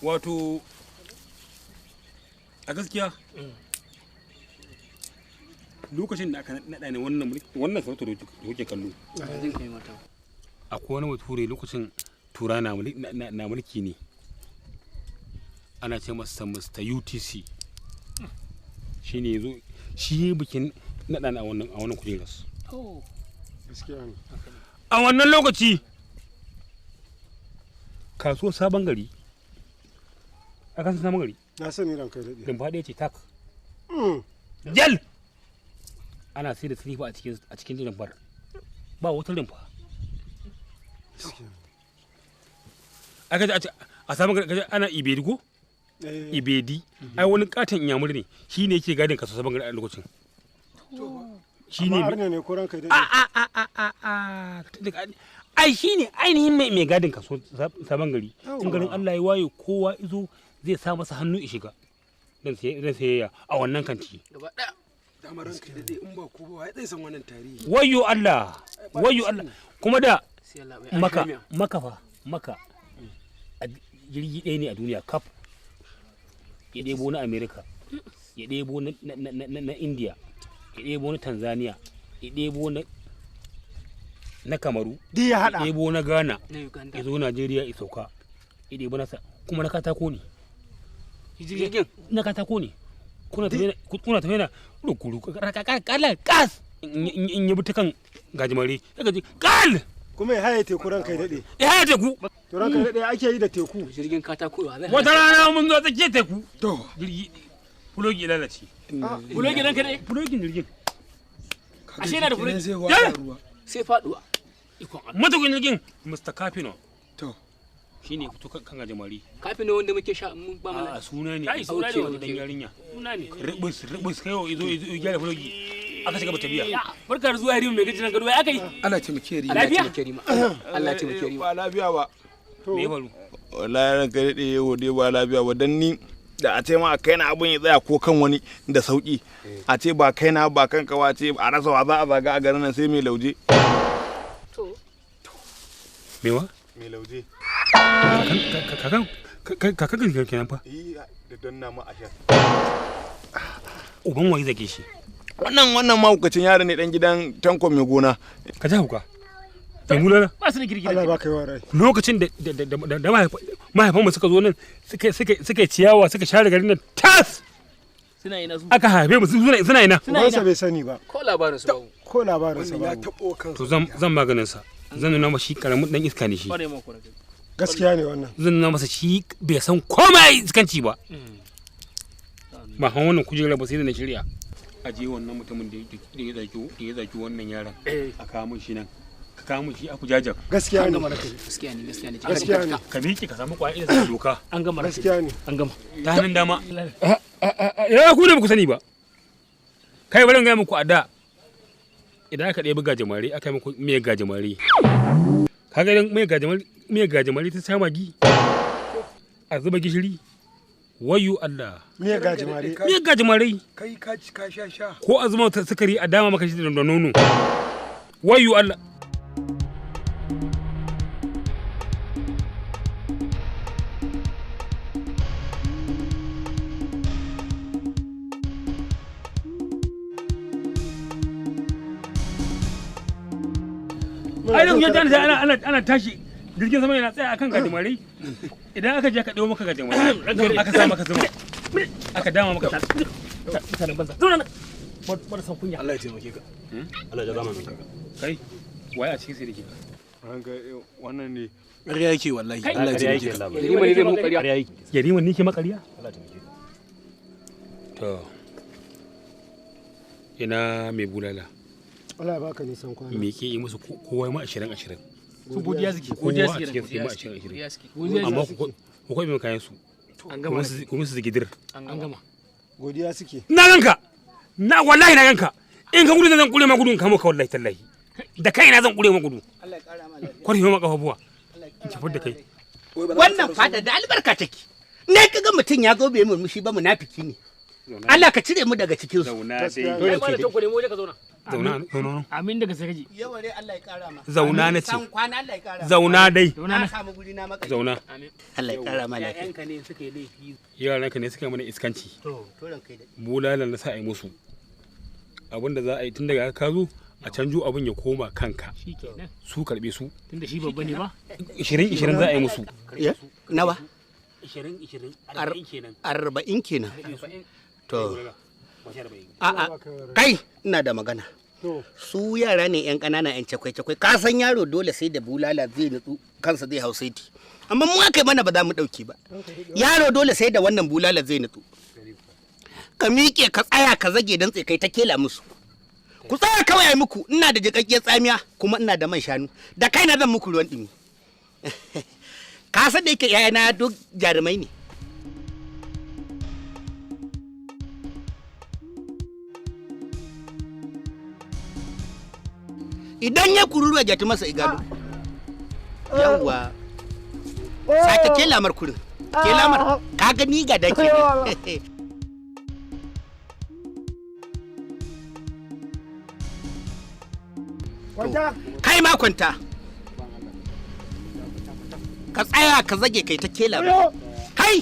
wato a gaskiya lokacin da aka naɗa ne wannan sarauta da kuke kallo akwai wani bature lokacin tura na mulki ne ana ce masa Mr. UTC shi ne yazo shi bikin naɗa a wannan kujerar a wannan lokaci kasuwar sabon gari a kan sabon gari na sani ranka daɗe rumfa ɗaya ce tak jal ana sai da silifa a cikin rumfar ba wata rumfa a sabon gari ana ibedi ko ibedi ai wani katon inyamuri ne shi ne yake gadin kasuwar sabon gari a lokacin shi ne ne ko ranka daɗe ai shi ne ainihin mai gadin kasuwar sabon gari in garin Allah ya waye kowa izo zai sa masa hannu ya shiga dan sayayya a wannan kanti gaba ɗaya damar ranka daɗe in ba ko ba zai san wannan tarihi wayyo Allah kuma da maka a jirgi ɗaya ne a duniya kaf ya ɗebo na Amerika ya ɗebo na India ya ɗebo na Tanzania ya ɗebo na Kamaru ya ɗebo na Ghana ya zo Najeriya ya sauka ya ɗebo nasa kuma na katako ne na katako ne kuna tafiya na rukuru kala kas in yi bi ta kan gajimare daga ji kal kuma ya haye teku ranka daɗe ya haye teku to ranka daɗe ake yi da teku jirgin katako wata rana mun zo tsakiyar teku to jirgi fulogi ya lalace fulogi ranka daɗe fulogin jirgin ashe yana da fulogi sai faduwa matukin jirgin Mr. Capino to shi ne fito kan gajimare Capino wanda muke sha mun ba mana a suna ne suna ne wanda dan yarinya suna ne ribus kai izo gyara fulogi aka shiga bata biya barka da zuwa Yarima mai gajinan gado ya akai Allah ce muke Yarima Allah ce muke Yarima ba lafiya ba me ya faru wallahi ranka dade yau dai ba lafiya ba dan ni da a ce ma kai na abun ya tsaya ko kan wani da sauki a ce ba kai na ba kanka wa ce a rasa wa za a zaga a garin nan sai mai lauje mewa mai lauje kakan kenan fa da danna ma a sha uban wai zage shi wannan mahaukacin yaro ne dan gidan tanko mai gona ka ji hauka mai mulana ba su da girgire Allah ba kai wa rai lokacin da mahaifanmu suka zo nan suka ciyawa suka share garin nan tas suna ina su aka haife mu suna ina ubansa bai sani ba ko labarin su babu ko labarin sa ya ba tabo kansa to zan maganin sa zan nuna masa shi karamin dan iska ne shi bare mu ko gaskiya ne wannan zan nuna masa shi bai san komai iskanci ba ba han wannan kujera ba sai da na shirya aje wannan mutumin da ya zaki wannan yaron a kawo mun shi nan ka kawo mun shi a kujajar gaskiya ne gaskiya ne ka miƙe ka samu kwaya da zai doka an gama gaskiya ne an gama ta hannun dama ya ku ne ba ku sani ba kai bari ga muku a da idan aka ɗebi gajimare aka yi muku miyar gajimare kaga idan miyar gajimare ta sa magi a zuba gishiri wayo Allah miyar gajimare kai ka ci ka sha ko a zuma ta sukari a dama maka shi da nono wayo Allah ai da kuke ana tashi jirgin sama yana tsaya akan gajimare idan aka je aka ɗewo maka gajimare aka sa maka zuma aka dama maka mutanen banza zauna nan bar san kunya Allah ya taimake ka Allah ya zama ka kai waye a cikin sai dake ranka wannan ne ƙarya yake wallahi Allah ya taimake ka Yarima ne zai mun ƙarya Yarima ne ke makariya Allah ya taimake ka to ina mai bulala Allah ya baka nisan kwana me ke yi musu kowa ma 20 su godiya suke godiya suke cikin ma 20 amma ku kai mai kayan su an gama kuma su zigidir an gama godiya suke na ganka na wallahi na ganka in ka gudu zan kure ma gudun kamo ka wallahi tallahi da kaina zan kure ma gudu Allah ya kara ma lafiya kwarfe ma kafafuwa in ci da kai wannan fada da albarka take ne kaga mutun ya zo bai murmushi ba munafiki ne Allah ka cire mu daga cikin su zauna dai kai ba da tankure mu je ka zauna zauna amin daga sai kaji yawa dai Allah ya kara ma zauna na ce san kwana Allah ya kara zauna dai na samu guri na maka zauna Allah ya kara ma lafiya yayanka ne suka yi laifi yaranka ne suka mana iskanci to ran kai da bulalan na sa ai musu abinda za a yi tun daga ka zo a canjo abin ya koma kanka shikenan su karbe su tunda shi babba ne ba 20 za a yi musu nawa 20 40 kenan 40 kenan to a'a kai ina da magana su yara ne yan ƙanana yan cakwai-cakwai ka san yaro dole sai da bulala zai nutsu kansa zai hausaiti amma mu aka mana ba za mu ɗauke ba yaro dole sai da wannan bulala zai nutsu ka miƙe ka tsaya ka zage dan kai ta kela musu ku tsaya kawai ai muku ina da jikakkiyar tsamiya kuma ina da man shanu da kaina zan muku ruwan dumi ka san da yake yayana duk jarumai ne idan ya kururu a jati masa igado yawwa sake ke lamar kurin ke lamar ka gani ga dake kai ma kwanta ka tsaya ka zage kai ta ke lamar kai